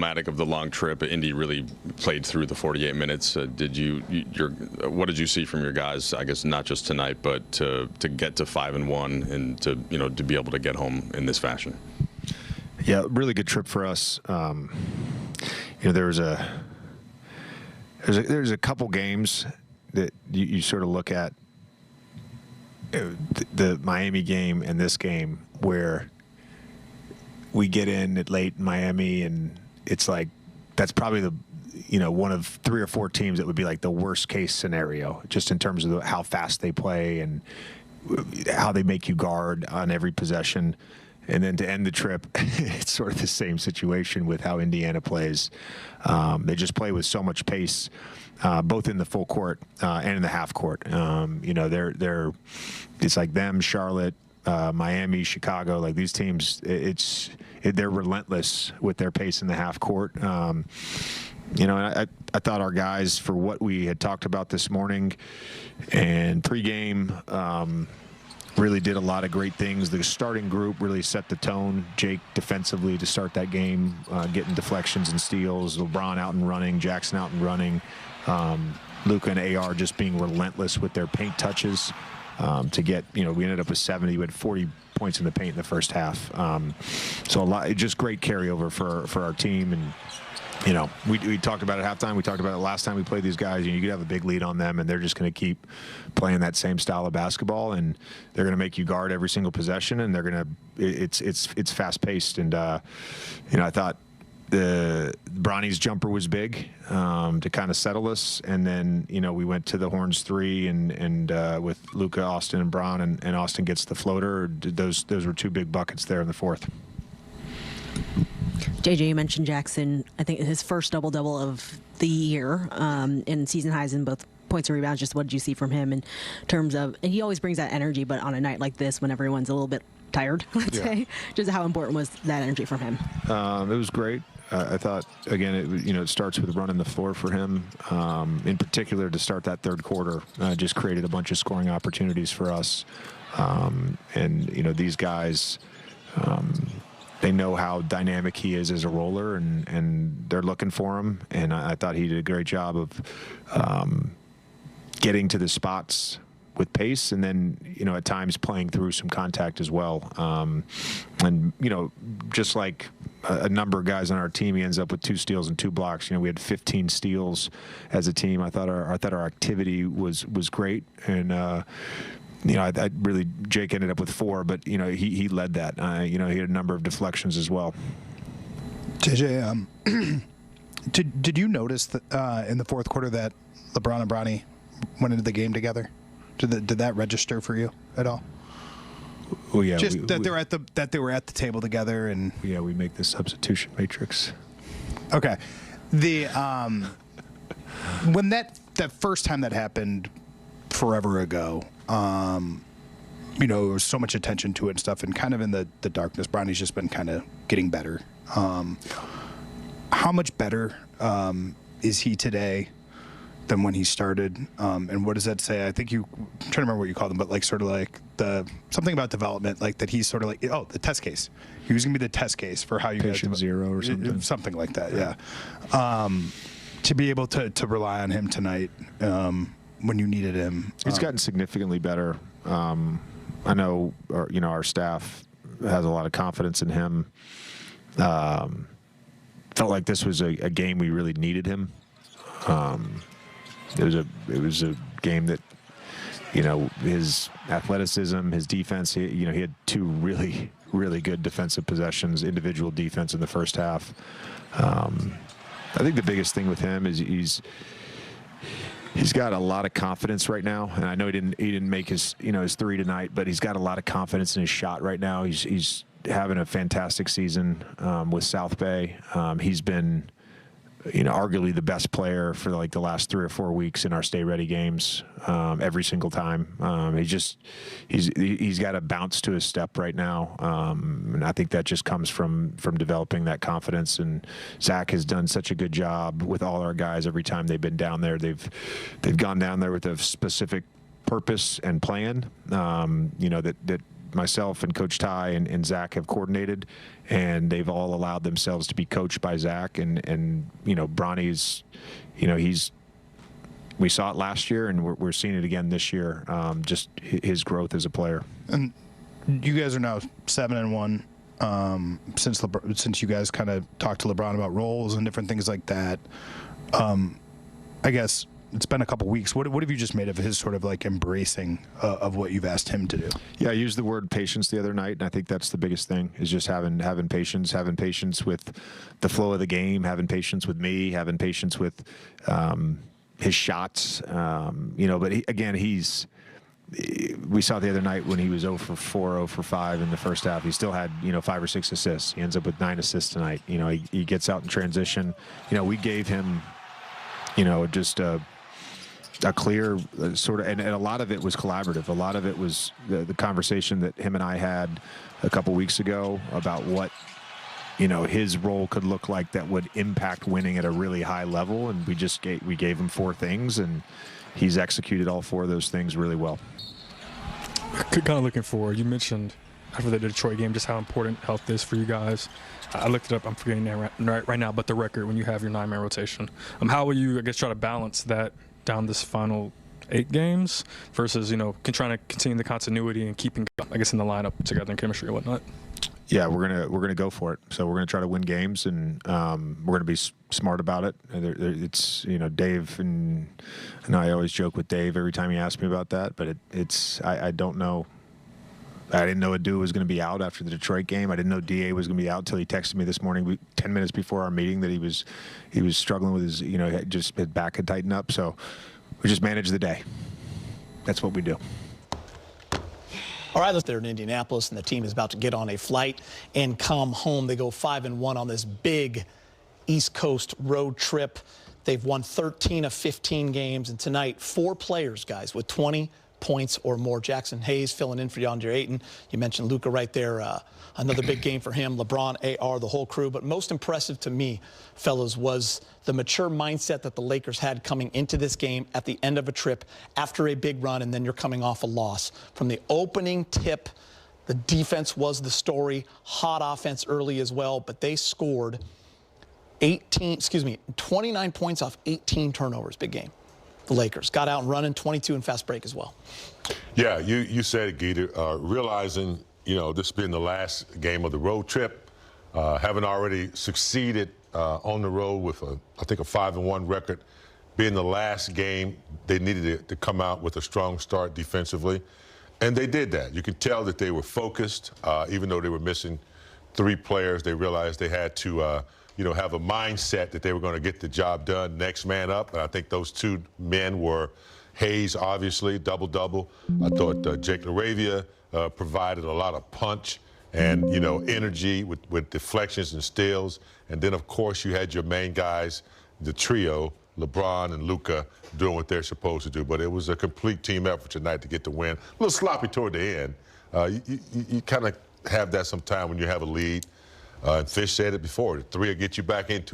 emblematic of the long trip. Indy really played through the 48 minutes. What did you see from your guys? I guess not just tonight, but to get to 5-1 and to to be able to get home in this fashion. Yeah, really good trip for us. There's a couple games that you sort of look at, the Miami game and this game, where we get in at late in Miami, and it's like that's probably the one of 3 or 4 teams that would be like the worst case scenario, just in terms of how fast they play and how they make you guard on every possession. And then to end the trip, it's sort of the same situation with how Indiana plays. They just play with so much pace, both in the full court and in the half court. It's like them, Charlotte, Miami, Chicago. Like these teams, they're relentless with their pace in the half court. And I thought our guys, for what we had talked about this morning and pregame, really did a lot of great things. The starting group really set the tone. Jake defensively to start that game, getting deflections and steals. LeBron out and running. Jackson out and running. Luka and AR just being relentless with their paint touches to get, we ended up with 70. We had 40 points in the paint in the first half. So a lot, just great carryover for our team. And we talked about it at halftime. We talked about it last time we played these guys. You could have a big lead on them, and they're just going to keep playing that same style of basketball, and they're going to make you guard every single possession, and they're going to. It's fast paced, and I thought Bronny's jumper was big to kind of settle us, and then we went to the Horns 3 and with Luka, Austin, and Bron, and Austin gets the floater. Those were 2 big buckets there in the fourth. JJ, you mentioned Jackson. I think his first double-double of the year in season highs in both points and rebounds. Just what did you see from him in terms of, and he always brings that energy, but on a night like this when everyone's a little bit tired, let's say, just how important was that energy from him? It was great. I thought, again, it starts with running the floor for him. In particular, to start that third quarter, just created a bunch of scoring opportunities for us. And these guys, they know how dynamic he is as a roller, and they're looking for him. And I thought he did a great job of getting to the spots with pace, and then at times playing through some contact as well. And just like a number of guys on our team, he ends up with 2 steals and 2 blocks. We had 15 steals as a team. I thought our activity was great, and I really, Jake ended up with 4, but he led that. He had a number of deflections as well. JJ, did you notice that in the fourth quarter that LeBron and Bronny went into the game together? Did that register for you at all? Well, yeah, just that they were at the table together, and yeah, we make the substitution matrix. Okay, when that first time that happened forever ago, there was so much attention to it and stuff, and kind of in the darkness, Bronny's just been kind of getting better. How much better is he today than when he started? And what does that say? I think I'm trying to remember what you called him, but like sort of like something about development, like that he's sort of like, the test case. He was going to be the test case for how you Patient zero or something. Something like that, yeah. To be able to rely on him tonight when you needed him. He's gotten significantly better. I know our staff has a lot of confidence in him. Felt like this was a game we really needed him. It was a game that, his athleticism, his defense, he had 2 really, really good defensive possessions, individual defense in the first half. I think the biggest thing with him is he's got a lot of confidence right now, and I know he didn't make his 3 tonight, but he's got a lot of confidence in his shot right now. He's having a fantastic season with South Bay. He's been arguably the best player for like the last 3 or 4 weeks in our Stay Ready games, every single time. He's got a bounce to his step right now, and I think that just comes from developing that confidence. And Zach has done such a good job with all our guys. Every time they've been down there, they've gone down there with a specific purpose and plan. That myself and Coach Ty and Zach have coordinated, and they've all allowed themselves to be coached by Zach. And you know, Bronny's, you know, we saw it last year, and we're seeing it again this year. Just his growth as a player. And you guys are now 7-1 since you guys kind of talked to LeBron about roles and different things like that. I guess it's been a couple weeks. What have you just made of his sort of like embracing of what you've asked him to do? Yeah, I used the word patience the other night, and I think that's the biggest thing, is just having patience with the flow of the game, having patience with me, having patience with his shots. You know, but we saw the other night when he was 0 for 4, 0 for 5 in the first half. He still had, you know, 5 or 6 assists. He ends up with 9 assists tonight. You know, he gets out in transition. You know, we gave him, you know, just a clear sort of, and a lot of it was collaborative. A lot of it was the conversation that him and I had a couple weeks ago about what, you know, his role could look like that would impact winning at a really high level. And we gave him 4 things, and he's executed all 4 of those things really well. Kind of looking forward, you mentioned after the Detroit game just how important health is for you guys. I looked it up, I'm forgetting that right now, but the record when you have your 9-man rotation. How will you, I guess, try to balance that down this final 8 games versus, you know, trying to continue the continuity and keeping, I guess, in the lineup together in chemistry and whatnot? Yeah, we're gonna go for it. So we're gonna try to win games, and we're gonna be smart about it. It's, you know, Dave, and I always joke with Dave every time he asks me about that, but I don't know. I didn't know Adu was going to be out after the Detroit game. I didn't know DA was going to be out until he texted me this morning, 10 minutes before our meeting, that he was struggling with his, you know, his back had tightened up. So we just manage the day. That's what we do. All right, they're in Indianapolis, and the team is about to get on a flight and come home. They go 5-1 on this big East Coast road trip. They've won 13 of 15 games, and tonight 4 players, guys, with 20 points or more. Jackson Hayes filling in for DeAndre Ayton. You mentioned Luka right there. Another big game for him. LeBron, AR, the whole crew. But most impressive to me, fellas, was the mature mindset that the Lakers had coming into this game at the end of a trip after a big run, and then you're coming off a loss. From the opening tip, the defense was the story. Hot offense early as well, but they scored 29 points off 18 turnovers. Big game. The Lakers got out and running, 22 in fast break as well. Yeah, you said it, Geeta. Realizing, you know, this being the last game of the road trip, having already succeeded on the road with I think a 5-1 record, being the last game, they needed to come out with a strong start defensively, and they did that. You could tell that they were focused, even though they were missing 3 players. They realized they had to you know, have a mindset that they were going to get the job done, next man up. And I think those 2 men were Hayes, obviously, double-double. I thought Jake LaRavia provided a lot of punch and, you know, energy with deflections and steals. And then, of course, you had your main guys, the trio, LeBron and Luka, doing what they're supposed to do. But it was a complete team effort tonight to get the win. A little sloppy toward the end. You kind of have that sometime when you have a lead. And Fish said it before, the 3 will get you back into it.